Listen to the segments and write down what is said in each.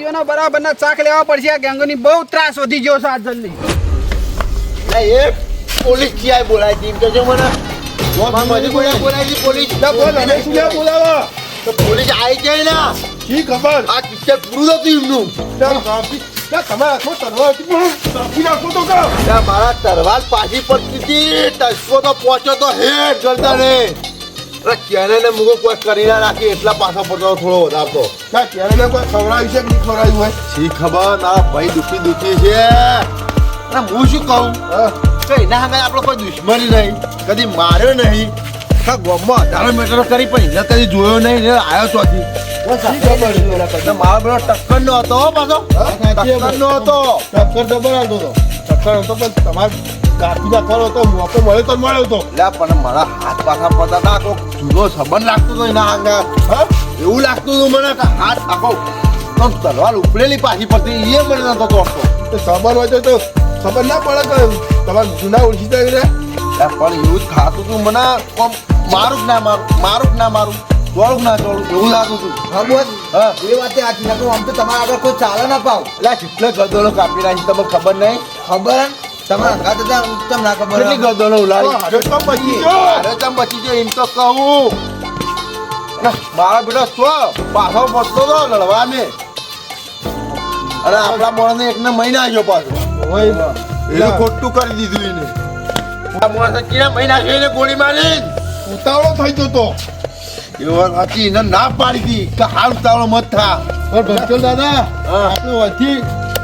બાજીઓના બરાબરના ચાક લેવા પડશે. આ ગેંગોની બહુ ત્રાસ વધી ગયો છે આજ જલ્દી. એ પોલીસ ક્યાં બોલાય છે એમ કે છે મને બોલાય પોલીસ બોલાવો તો પોલીસ આવી જાય ને શી ખબર આ પિક્ચર પૂરું હતું એમનું મારા તરવાર પાછી પડતી હતી ટસકો તો પહોંચો તો હેડ કરતા ને ક્યારે મુગો કોઈ કરી ના રાખી એટલા પાછો પડતો થોડો વધારતો ક્યારે કોઈ ખવડાવ્યું છે કે નહીં ખવડાવ્યું હોય શી ખબર ના ભાઈ દુખી છે હું શું કહું કઈ ના હવે આપણો કોઈ દુશ્મની નહીં કદી માર્યો નહીં ગોમમાં 18 મીટર કરી પણ એને કદી જોયો નહીં ને આવ્યો ચોથી મારો પેલો ટક્કર નો હતો પાછો ટક્કર નો હતો ટક્કર ડબલ આવતો હતો ટક્કર હતો પણ તમારે કાપી નાખવાનો હતો મોકો મળ્યો તો મળ્યો હતો એટલે પણ મારા હાથ પાછા પડતા હતા આખો જુદો સંબંધ લાગતો હતો એના આગળ એવું લાગતું હતું મને કે હાથ આખો તલવાર ઉપડેલી પાછી પડતી એ મને નતો તોડતો સંબંધ હોય તો ખબર ના પડે કે તમારે જૂના ઓળખી જાય પણ એવું જ થતું હતું મને મારું ના મારું ચોળું ના ચોળું એવું લાગતું હતું હા બોલ હા એ વાત આથી ના આમ તો તમારા આગળ કોઈ ચાલે ના પાવ એટલે કેટલે ગરદોનો કાપી નાખી તમને ખબર નહીં ખબર તમારા અંગાત હતા તમ ના ખબર કેટલી ગરદોનો ઉલાડી અરે તમ બચી ગયો એમ તો કહું મારા બેટા પાછો પડતો હતો લડવા મેં અરે આપણા મોણને એકને મહિના આવ્યો પાછો એને ખોટું કરી દીધું એને આ મોણસે કેના મહિના જોઈને ગોળી મારી ઉતાવળો થઈ ગયો તો એવો સાચી એને ના પાડી હતી કે હાલ ઉતાવળો મત થા પણ ભક્તલ દાદા આપણે વધી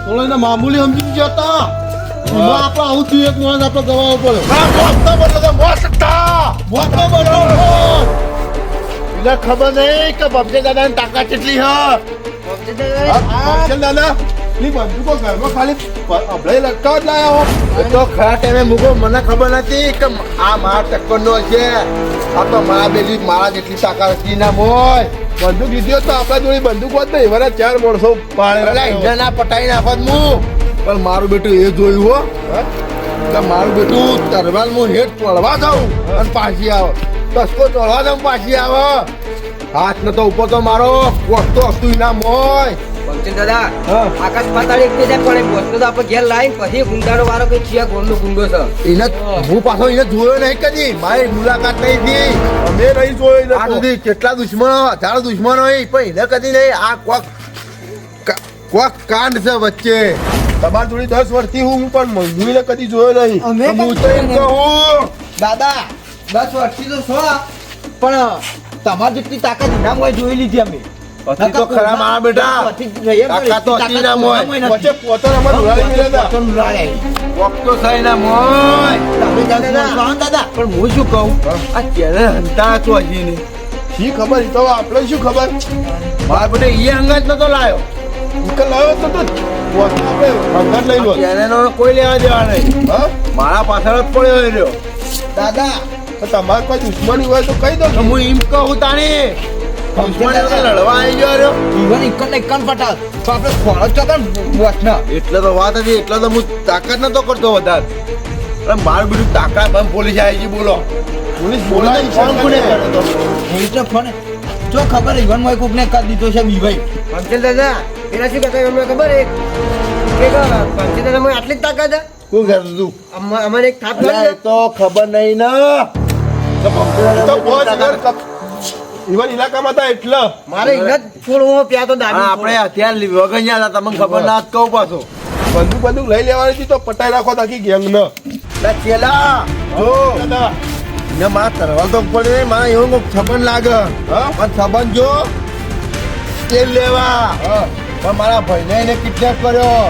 થોડો એને મામૂલી સમજી જતા આપણે આવું થયું એક માણસ આપણે ગવાવો પડે એને ખબર નહીં કે ભક્તલ દાદા ની તાકાત કેટલી હ ભક્તલ દાદા બંદૂકો ઘરમાં ખાલી અભળાઈ લટકાવ જ લાયા હો તો ખરા ટાઈમે મૂકો મને ખબર નથી કે આ મારા ટક્કર નો છે આ તો મારા બેલી મારા જેટલી તાકાત હતી ના મોય બંદૂક લીધી તો આપણા જોડે બંદૂક હોત ને એવાના 4 માણસો પાડે ઇન્ડિયા પટાઈ નાખત હું પણ મારું બેટું એ જોયું હો કે મારું બેટું તરવાલ હું હેઠ ચડવા જાઉં અને પાછી આવો ટસકો ચડવા જાઉં પાછી આવો હાથ ન તો ઉપર તો મારો વખતો હતું ના મોય દાદા આકાશ પાતાળ એક પડે બોલતો તો આપણે ઘેર લાવી પછી ગુંડાનો વારો કઈ ચિયા ગોળનો ગુંડો છે એને હું પાછો એને જોયો નહીં કદી મારી મુલાકાત નહીં થઈ અમે નહીં જોયો આ સુધી કેટલા દુશ્મનો 1000 દુશ્મનો હોય પણ એને કદી નહીં આ કોક કાંડ છે વચ્ચે તમારી જોડે 10 વર્ષથી હું પણ મંજૂરીને કદી જોયો નહીં હું તો એમ કહું દાદા 10 વર્ષથી તો છો પણ તમારી જેટલી તાકાત ઇનામ હોય જોઈ લીધી અમે પછી તો ખરા મારા બેટા કાકા તો હતી ના મોય વચ્ચે પોતર અમાર ઉડાડી મેલ્યા હતા વખતો થઈ ના મોય તમે દાદા પણ હું શું કહું આ કેને હંતા તો હજી ને શી ખબર તો આપણે શું ખબર મારા બેટા એ અંગાત નતો લાયો કે લાયો તો આપણે અંગાત લઈ લો કેને નો કોઈ લેવા દેવા નહીં હા મારા પાછળ જ પડ્યો રહ્યો દાદા તમારે કોઈ દુશ્મની હોય તો કહી દો હું એમ કહું તાણી લડવા આવી ગયો ઈવન ઇકન પટાલ તો આપણે ખોળો ચોકન વોચના એટલે તો વાત હતી એટલે તો હું તાકાત નતો કરતો વધારે અરે મારું બધું તાકાત બંધ પોલીસ આવી ગઈ બોલો પોલીસ બોલાવી ફોન કોને કર્યો તો એટલે ફોન જો ખબર ઈવન મોય કોકને કરી દીધો છે બીભાઈ પંચલ દાદા એના શું કહેતા એમને ખબર એક કે પંચલ દાદા મોય આટલી જ તાકાત છે કોણ કરતું તું અમારે એક થાપ તો ખબર નહીં ના તો ઈવન ઇલાકામાં હતા એટલે મારે ઇલાજ થોડું પ્યા તો દાબી આપણે હથિયાર વગણ્યા હતા તમને ખબર ના કહું પાછો બંદૂક લઈ લેવાની હતી તો પટાઈ રાખો તાકી ગેંગ ન ચેલા જો ને મારા તરવા તો પડે મારા એવું કોઈ સંબંધ લાગે પણ સંબંધ જો તેલ લેવા પણ મારા ભાઈને એને કિડનેપ કર્યો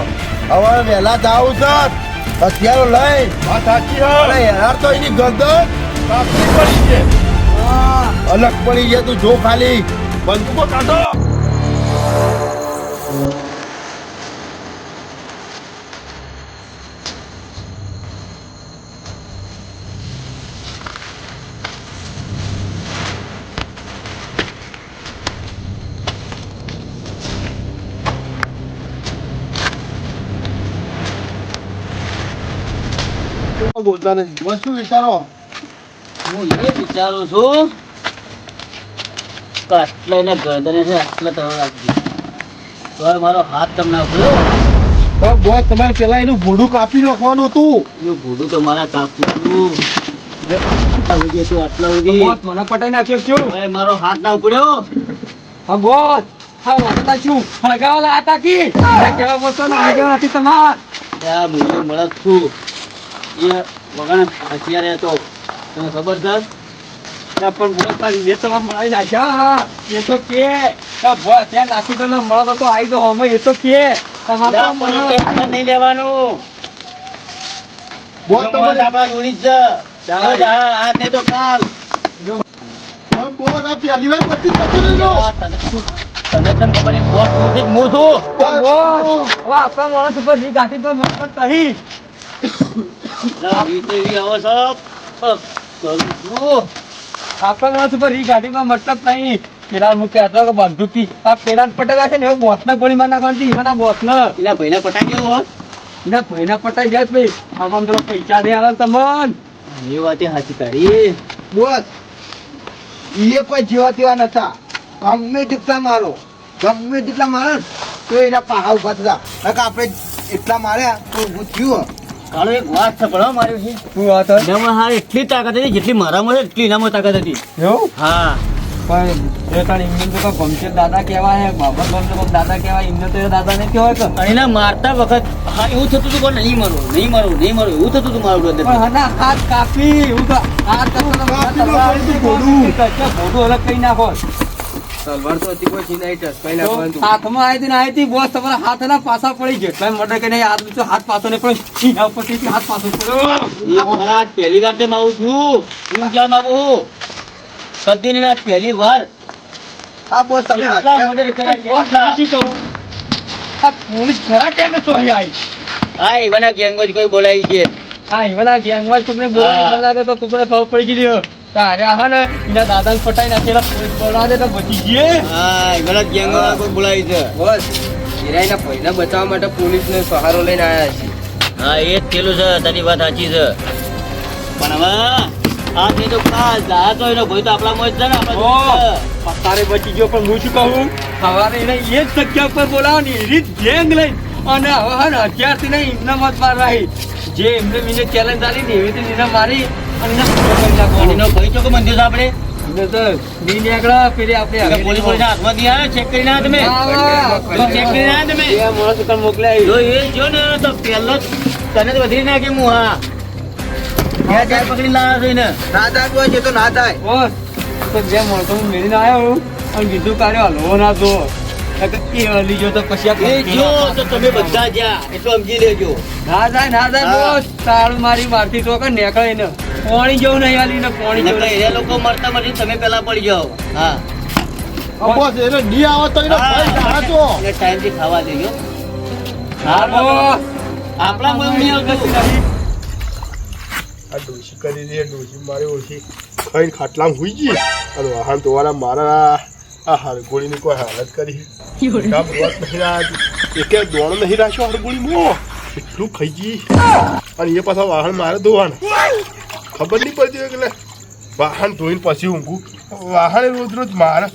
હવે વહેલા જાવું છે હથિયારો લઈ સાચી યાર તો એની ગરદન કાપી પડી છે અલગ પડી ગયા તું જો ખાલી બંદૂકો કાઢો બોલતા નથી શું વિચારો હું એ વિચારું છું કે આટલા એને ગરદને છે આટલા તમે રાખજો તોય મારો હાથ તમને ઉકળ્યો. બોસ તમારે પેલા એનું ભૂંડું કાપી નાખવાનું હતું. એનું ભૂંડું તો મારા કાપવું. આટલા સુધી હતું, આટલા સુધી. બોસ મને પટાઈ નાખ્યો શું? તોય મારો હાથ ના ઉકળ્યો. હા બોસ હા વાંચતા છું હળગાવા હતા કી કેવા બોલતો ને હળગાવા નથી તમાર ત્યાં ભૂંડું મળત છું. એ વગર હથિયારે હતો. તને ખબર છે? પણ બોસ તારી વેચવા મળી નાખ્યા એ તો કે બોસ ત્યાં નાખી તો મળો તો આવી તો અમે એ તો કે તમારે ત્યાં પણ ટેન્શન નહીં લેવાનું. બોસ તમારે આપણા જોડી જ છે. ચાલો જા, આજ નહીં તો કાલ. બોસ આ પહેલી વાર પછી જતો રહેલો. તને તને ખબર છે, બોસ હું છું, હું છું. બોસ હવે આપણા માણસ ઉપર રી ગાંઠી તો મતલબ નહીં એવી આવો છો. કરું છું. આપણા માણસ ઉપર રી ગાંઠીમાં મતલબ નહીં પેલા હું કહેતો કે બંદૂકથી આ પેલા પટેલા છે ને એવું બોસના ગોળીમાં નાખવાની એના બોસને એના ભાઈને પટાઈ ગયો હોત. એના ભાઈના પટાઈ ગયા ભાઈ આમાં પેલો પૈસા દે આવે તમને એ વાતે સાચી તારી. બોસ એ કોઈ જેવા તેવા નતા. ગમે તેટલા મારો તો એના પાહા ઉભા થતા. આપણે એટલા માર્યા તો ઊભું થયું. કાળો એક વાત છે પણ હો મારી છે. શું વાત એનામાં હા એટલી તાકાત હતી જેટલી મારામાં છે એટલી એનામાં તાકાત હતી. એવું હા પણ જે તાણ ઇંગ્લેન્ડ તો ગમશે દાદા કહેવાય બાબા ગમશે કોક દાદા કહેવાય એમને તો એ દાદા ને કહેવાય કે અને એના મારતા વખત હા એવું થતું હતું કે નહીં મરો નહીં મરો નહીં મરો એવું થતું હતું મારું અંદર. પણ હના હાથ કાપી એવું તો હાથ ભોડું અલગ કઈ નાખો તલવાર તો હતી કોઈ ચીનાઈ ટસકાઈ નાખવાનું. હાથમાં આવી હતી બોસ તમારા હાથના પાછા પડી જેટલા મર્ડર કે નહીં હાથ પાછો ને પણ સીધા ઉપરથી હાથ પાછો પડ્યો એ મહારાજ પહેલી વાર તેમ આવું છું. હું ક્યાં આવું કદી ને પહેલી વાર આ બોસ તમે આટલા મર્ડર કર્યા બોસ કેટલા? નથી કહું આ પોલીસ ખરા કેમ તો આવી હા એવાના ગેંગો જ કોઈ બોલાવી છે. હા એવાના ગેંગમાં તમને બોલાવે તો તું ખબર પડી ગઈ તારે હા ને એના દાદાને પટાઈ નાખેલા પોલીસ બોલાવે તો બચી ગયે હા એવાના ગેંગો કોઈ બોલાવી છે. બોસ હીરાઈના ભાઈને બચાવવા માટે પોલીસને સહારો લઈને આવ્યા છે. હા એ જ પેલું છે તારી વાત સાચી છે પણ હવે આ નહીં તો કાલ જા તો એનો ભાઈ તો આપણામાં જ છે ને આપણા તારે બચી ગયો પણ હું શું કહું સવારે એને એ જ જગ્યા પર બોલાવવાની એની જ ગેંગ લઈ અને હવે હા ને અત્યારથી નહીં એમને મત માર રહી જે એમને મીને ચેલેન્જ આલી ને એવી રીતે એને મારી અને એને પૂરો કરી નાખવાનો. એનો ભાઈ ચોખ્ખો મંદિર આપણે એને તો બી નીકળો પેલી આપણે પોલીસ હાથમાં નહીં આવે ચેક કરીને આવ્યા તમે ચેક કરીને આવ્યા તમે બે માણસ ઉપર મોકલાય જો એ જો ને તો પહેલો જ તને તો વધી નાખે હું હા ત્યાં ચાર પકડી લાવ્યા છો એને ના થાય બોસ, એ તો ના થાય. બોસ તો બે માણસો હું મેળીને આવ્યો અને કીધું કાર્યો હલવો ના જો એ હલી જો તો પછી આ એ જો તો તમે બધા જ્યાં એટલું સમજી લેજો. ના થાય બોસ તાળું મારી મારથી તો કે નીકળે ને પાણી જેવું નહીં આલી ને પાણી જેવું નકર એ લોકો મરતા મરતી તમે પેલા પડી જાઓ. હા બોસ એને નહીં આવે તો એનો ભાઈ જાણો. એને ટાઈમથી ખાવા દેજો. હા બોસ આપણા મન નહીં આવતું. આ ડોશી કરી દે ડોશી મારી ઓછી ખાઈને ખાટલામાં હુઈ ગઈ અને વાહન તો વાળા મારા આ હરગોળીની કોઈ હાલત કરી કામ રોજ નહીં રાખ્યું એકે દોણ નહીં રાખ્યો હરગોળીમાં એટલું ખાઈ ગઈ અને એ પાછા વાહન મારે ધોવાના ખબર નહીં પડતી હોય એટલે વાહન ધોઈને પછી ઊંઘું વાહન રોજ રોજ મારે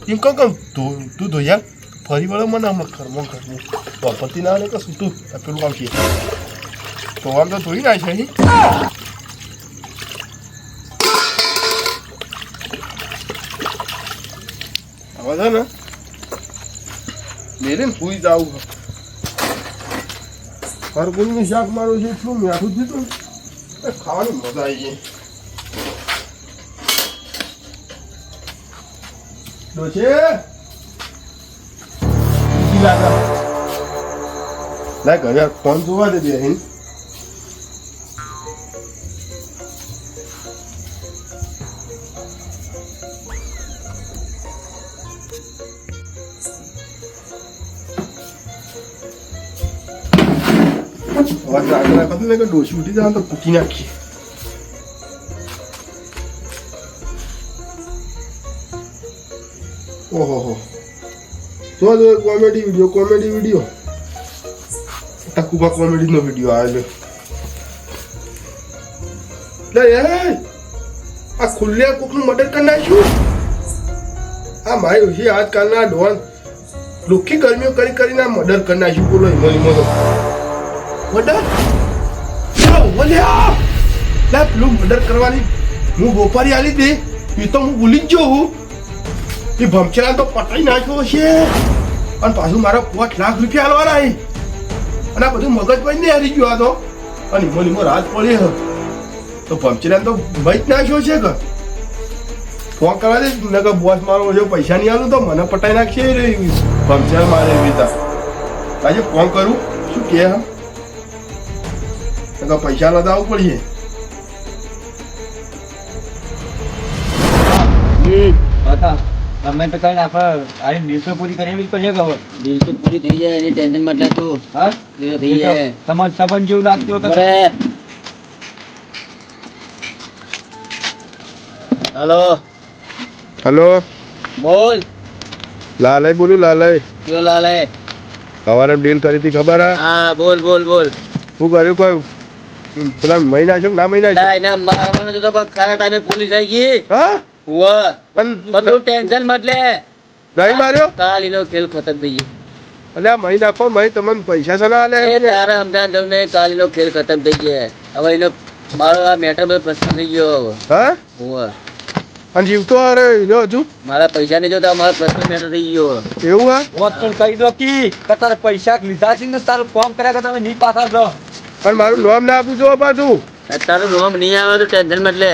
એમ કહું તું ધોયા ફરી વળો મને હમણાં ઘરમાં વાપરતી ના આવે કે શું તું પેલું કામ છે તો આમ તો ધોઈ નાખે અહીં હવે છે ને મેરે પૂરી જવું હરગુલનું શાક મારું છે એટલું મીઠું દીધું ને ખાવાની મજા આવી ગઈ ડોશે લાય ઘરે ફોન જોવા દે બેહીન ડોસી ઉઠી જાય તો પૂકી નાખીએ ઓહો જો કોમેડી વિડીયો ટકુબા કોમેડીનો વિડીયો આવેલો લે આ ખુલ્લે કોકનું મર્ડર કરી નાખ્યું આ મારી ઓછી આજકાલના ડોન લુખી ગરમીઓ કરીને આ મર્ડર કરી નાખ્યું બોલો હિમોલીમાં તો મર્ડર પેલું મર્ડર કરવાની હું ગોપારી આલી દે એ તો હું ભૂલી જ ગયો હું એ ભમચેલા તો પટાઈ નાખ્યો છે અને પાછું મારા 5 લાખ રૂપિયા આલવાના છે અને આ બધું મગજ પર નહીં હારી ગયો આ તો અને હિમોલીમાં રાત પડી હ તો ભમચેલા તો ભાઈ જ નાખ્યો છે કે ફોન કરવા દે નકર બોસ મારો જો પૈસા નહીં આલું તો મને પટાઈ નાખશે ભમચેલા મારે એવી રીતે આજે ફોન કરું શું કે હા નકર પૈસા લતા આવવું પડશે તમે તો કઈ આપણે આની દિવસો પૂરી કરી એવી કરીએ કે હવે દિવસો પૂરી થઈ જાય એની ટેન્શન માં એટલે તું હા થઈ જાય તમારે સંબંધ જેવું લાગતું હોય બરે. હલો હલો બોલ લાલય બોલું લાલય કયો લાલે સવારે ડીલ કરી હતી ખબર હા બોલ બોલ બોલ શું કર્યું કોઈ પેલા મહિના છે ના મહિના છે ના એના મારવાનો તો બસ ખાના ટાઈમે પોલીસ આવી ગઈ હા હુઆ પણ બધું ટેન્શન મત લે નહીં માર્યો કાલીનો ખેલ ખતમ થઈ ગયો એટલે આ મહિના કો મહી તમને પૈસા છે ના આલે એ તારા સમજાણ તમને કાલીનો ખેલ ખતમ થઈ ગયો હવે એનો મારો આ મેટર બધો પ્રશ્ન થઈ ગયો હવે હા હુઆ અને જીવતો અરે જો હજુ મારા પૈસા ને જો તો મારો પ્રશ્ન મેટર થઈ ગયો એવું હા વાત પણ કહી દો કે તારે પૈસા લીધા છે ને તારું ફોર્મ કર્યા કે તમે નહીં પાછા દો પણ મારું નામ ના આપ્યું જો પાછું તારું નામ નહીં આવે તો ટેન્શન મત લે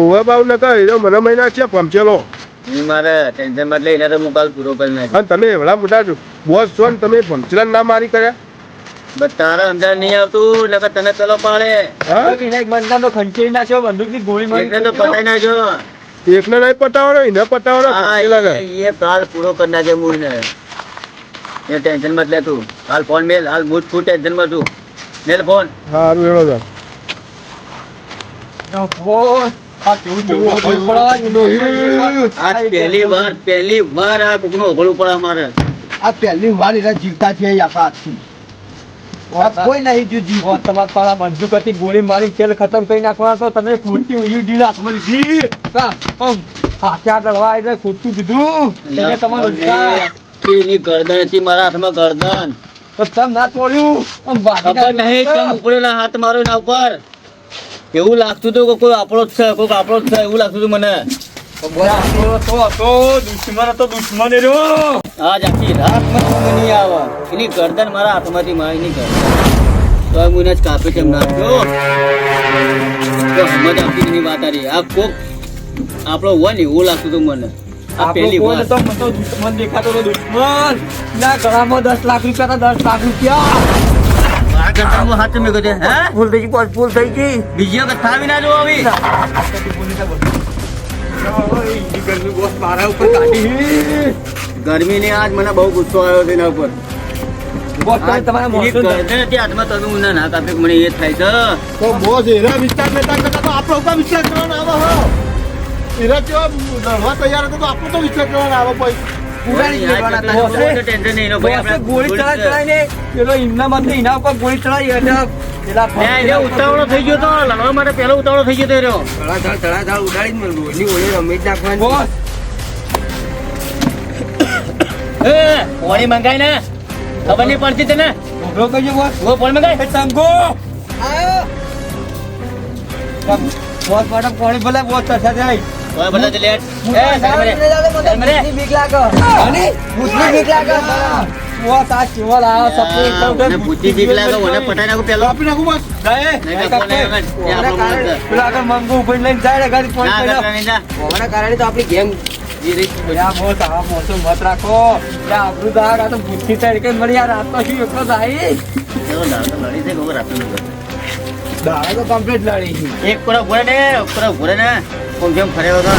ઓવે બાવ ન કહી દો મને મહિના છે પમચેલો નહીં મારે ટેન્શન મત લે એને તો હું કાલ પૂરો કરી નાખ અને તમે એવડા મોટા છો બોસ છો ને તમે પમચેલા ના મારી કર્યા બસ તારા સમજાણ નહીં આવતું નકર તને ચલો પાડે હા એક બંદા તો ખંચેરી નાખ્યો બંદૂકની ગોળી મારી એકને તો પતાઈ નાખજો એકને નહીં પટાવવાનો એને પટાવવાનો હા, પમચેલા ને. એ કાલ પૂરો કરી નાખે મૂળ ને એ ટેન્શન મત લે તું હાલ ફોન મેલ હાલ મૂળ ફૂલ ટેન્શન માં તું મેલ ફોન સારું એનો તો આ કેવું કેવું ગોળી પડવાની. આજ પહેલી વાર આ કોકનું ઓગળવું પડે અમારે આ પહેલી વાર એના જીવતા છે આખા હાથથી કોઈ નહીં જો જીવ તમારા પાડા બંદૂક હતી ગોળી મારી ખેલ ખતમ કરી નાખવા તો તમે ખોટી ઉડી દીધા હાથમાં લીધી હાથે ડળવા એટલે ખોટું દીધું એટલે તમારું એની ગરદન હતી મારા હાથમાં ગરદન તો તમે ના તોડ્યું આમ વાગી ખબર નહીં કેમ ઉપડેલા હાથ મારો એના ઉપર એવું લાગતું હતું કે કોઈ આપણો જ છે કોઈક આપણો જ છે એવું લાગતું હતું મને દુશ્મન હતો દુશ્મન રહ્યો આજ આખી રાત મને ઊંઘ નહીં આવે એની ગરદન મારા હાથમાંથી મારી ગરદન તો હું એને જ કાપી કેમ નાખ્યો તો સમજ આવતી નહીં વાત આરી આ કોક આપણો હોય ને એવું લાગતું હતું મને આ પહેલી વાર તો મને તો દુશ્મન દેખાતો હતો દુશ્મન ના ગળામાં 10 લાખ રૂપિયા હતા 10 લાખ રૂપિયા આ ગરદનમાં હાથ મેં કહ્યું હે ભૂલ થઈ ગઈ ભૂલ થઈ ગઈ બીજી વખત થાવી ના જો આવી મારા ઉપર કાઢી ગરમીની આજ મને બહુ ગુસ્સો આવ્યો છે એના ઉપર તમારા એની ગરદન હતી હાથમાં તો હું ના કાપે મને એ થાય છે તો બોસ એના વિસ્તાર લેતા કરતા તો આપણો ઉપર વિસ્તાર કરવાનો આવે હો એના કેવા લડવા તૈયાર હતો તો આપણો તો વિસ્તાર કરવાનો આવે પછી ટેન્શન નહીં એનો ભાઈ આપણે ગોળી ચડાવીને પેલો એમના માટે એના ઉપર ગોળી ચડાવી એટલે પેલા એને ઉતાવળો થઈ ગયો તો લડવા માટે પહેલો ઉતાવળો થઈ ગયો તો એનો બોસ એ પાણી મંગાઈ ને ખબર નહીં પડતી તને ઉભરો કરજો બોસ વો પાણી મંગાઈ તંગો બોસ મેડમ પાણી ભલે બોસ થશે જાય ઓય બધા જ લેટ એ સામે બીક લાગે અને મુસ્લિમ બીક લાગે બોસ આ કેવલ આ સપોર્ટ મને બુદ્ધિ બીક લાગે મને પટાઈ નાખું પેલો આપી નાખું બોસ જાય નહીં કાપો નહીં પેલા આગળ મંગો ઉપર લઈને જાય ગાડી પોઈન્ટ ના હોવાના કારણે તો આપણી ગેમ યા બોસ આ મોસો મત રાખો યા આપણું દાગ આ તો બુદ્ધિ તરીકે મળી યાર રાત તો શું એકલો જાય ચલો દાડો લડી છે ખબર આપી દાડા તો કમ્પ્લીટ લડી એક પૂરા ભૂરે ને કોમ જેમ ફરે વગર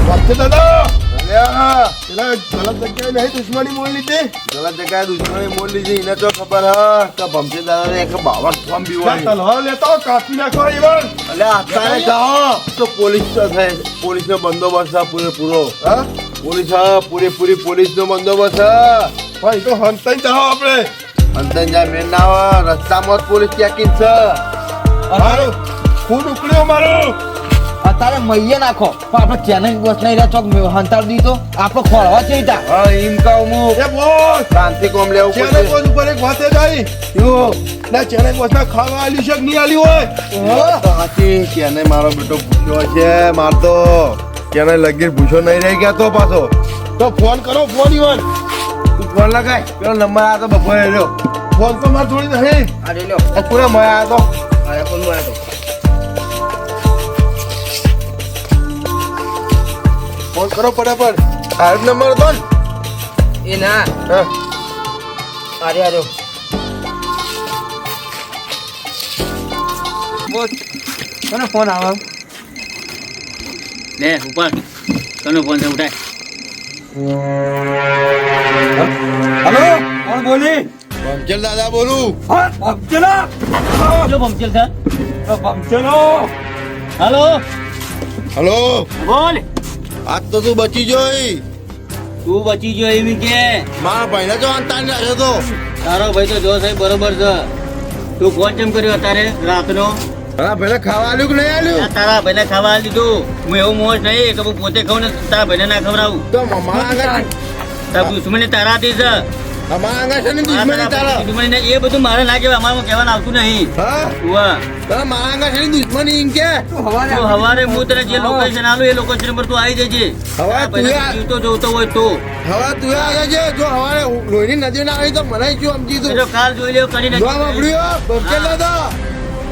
વચ્ચે દાદા અલ્યા પેલા ગલત જગ્યાએ નહીં દુશ્મની મોલ લીધી ગલત જગ્યાએ દુશ્મની મોલ લીધી એને તો ખબર હ કે ભમચે દાદાને એક બાવળ ફોર્મ બીવાય તલવાર લેતા હો, કાપી નાખો ઈવન એટલે અત્યારે જાઓ તો પોલીસ તો થાય પોલીસનો બંદોબસ્ત છે પૂરેપૂરો હા પોલીસ હા પૂરેપૂરી પોલીસનો બંદોબસ્ત છે ભાઈ તો હંતાઈ જાઓ આપણે અંદર જ્યાં મેન ના આવે રસ્તામાં જ પોલીસ ચેકિંગ છે મારું ખૂન ઉકળ્યો મારું અત્યારે મૈયે નાખો પણ આપણે ચેનલ બસ નહીં રહ્યા ચોક હંતાડી દીધો આપણે ખોળવા છે તા હા એમ કહું હું એ બોલ શાંતિ કોમ લેવું ચેનલ બોસ ઉપર એક વાતે જાય યો ના ચેનલ બોસ ના ખાવા આલ્યું છે કે નહીં આલ્યું હોય તો હાથી ચેનલ મારો બેટો ભૂખ્યો છે મારતો ચેનલ લગીર ભૂખ્યો નહીં રહી ગયા તો પાછો તો ફોન કરો ફોન ઈવન તું ફોન લગાય પેલો નંબર આ તો બપોરે રહ્યો ફોન તો માર જોડી નહીં આ રે લ્યો પૂરા મય આ તો આ ફોન માં તો ફોન કરો ફટાફટ આ જ નંબર હતો ને એ ના હા અરે અરે બોસ કોનો ફોન આવે લે ઉપર કનો ફોન છે ઉઠાય હલો કોણ બોલી પંચલ દાદા બોલું હા પંચલા કેટલો પંચલ છે પંચલો હાલો હલો બોલ આજ તો તું બચી જોઈ તું બચી ગયો એવી કે મારા ભાઈને જો અંતાર ને આવ્યો તો તારો ભાઈ તો જો સાહેબ બરોબર છે તું ફોન કેમ કર્યો અત્યારે રાતનો હા ભાઈને ખાવા આલ્યું કે નહીં આલ્યું આ તારા ભાઈને ખાવા આલી દીધું હું એવું મોજ નહીં કે હું પોતે ખાઉં ને તારા ભાઈને ના ખવડાવું તો મારા આગળ તારા દુશ્મની તારાથી છે મારા આગળ છે ને દુશ્મની તારા દુશ્મની ને એ બધું મારે ના કહેવાય અમારે કહેવાનું આવતું નહીં હા ઉવા તારા મારા આગળ છે ને દુશ્મની એમ કે તો હવારે હું તને જે લોકેશન આલું એ લોકેશન પર તું આવી જજે હવે તું તારા જીવતો જોતો હોય તો હવે તું આગળ છે જો હવારે લોહીની નદી ના આવી તો મને શું સમજી એ તું તો કાલ જોઈ લેવો કરી જોવા નાખી મળ્યો પંચલ દાદા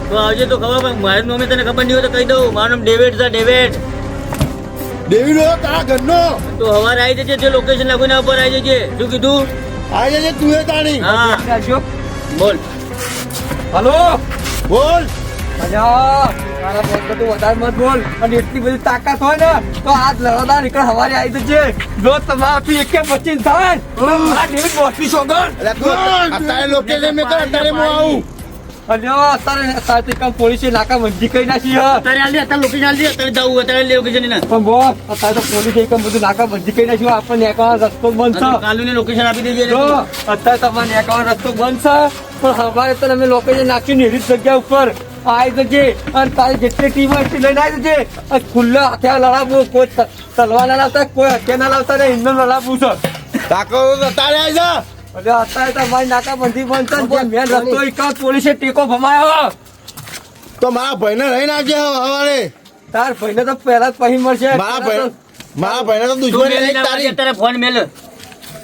તો આવજે તો ખબર પડે મારું નામ તને ખબર નહીં હોય તો કહી દઉં મારું નામ ડેવિડ છે ડેવિડ ડેવિડ હો તારા ઘરનો તો હવારે આવી જજે જે લોકેશન લાગુ ના ઉપર આવી જજે શું કીધું આવી જજે તું એ તાણી હા આવજો બોલ હલો બોલ અલ્યા તારા ફોન તો તું વધારે મત બોલ અને એટલી બધી તાકાત હોય ને તો આજ લડતા નીકળ હવારે આવી જજે જો તમારાથી એકે 25 થાય તો આ ડેવિડ બોસની સોગન એટલે તું અત્યારે લોકેશન મેં કર અત્યારે હું આવું અલ્યા અત્યારે સાચી કામ પોલીસે નાકાબંધી કરી નાખી હે અત્યારે આલી અત્યારે લોકેશન આલી અત્યારે જવું અત્યારે લોકેશન ને પણ બોસ અત્યારે તો પોલીસે એકમ બધું નાકાબંધી કરી નાખ્યું આપણને નેકવાનો રસ્તો બંધ છે કાલુને લોકેશન આપી દેજે જો અત્યારે તમારે નેકવાનો રસ્તો બંધ છે પણ અમારે તો અમે લોકેશન નાખ્યું ને એવી જ જગ્યા ઉપર આવી જજે અને તારી જેટલી ટીમ હોય એટલી લઈને આવી જજે અને ખુલ્લા હથિયાર લડાવવું કોઈ તલવાર ના લાવતા કોઈ હથિયાર ના લાવતા ને ઇન્ધન લડાવવું છે તાકો અત્યારે આવી જા એટલે અત્યારે તમારી નાકાબંધી બંધ છે જે મેન રસ્તો એકા પોલીસે ટેકો ભમાયો તો મારા ભાઈને રહીને આવજે હવારે તાર ભાઈને તો પહેલા જ પછી મળશે મારા ભાઈને તો દુશ્મની નહીં તારી અત્યારે ફોન મેલ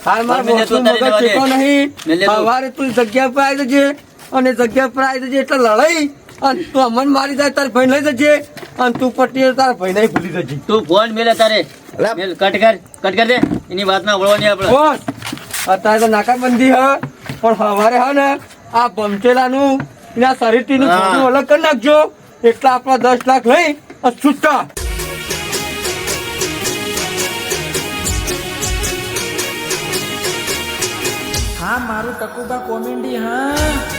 હાલ મારા મને તો બોસનો મગજ તારે ટેકો જવા દે. નહીં મેલે તું. સવારે તું જગ્યા પર આવી જજે અને જગ્યા પર આવી જજે એટલે લડાઈ અને તું અમન મારી જાય તાર ભાઈ લઈ જજે અને તું પટીએ તાર ભાઈ નહીં ભૂલી જજે તું ફોન મેલ અત્યારે અલા. મેલ કટ કર દે એની વાત ના વળવાની આપણે બોસ અત્યારે તો નાકાબંધી હ પણ સવારે હ ને આ બમચેલાનું એના શરીરનું હા. થોડું અલગ કરી નાખજો એટલે આપણા 10 લાખ લઈ અને છૂટા હા મારું ટકુબા કોમેડી હા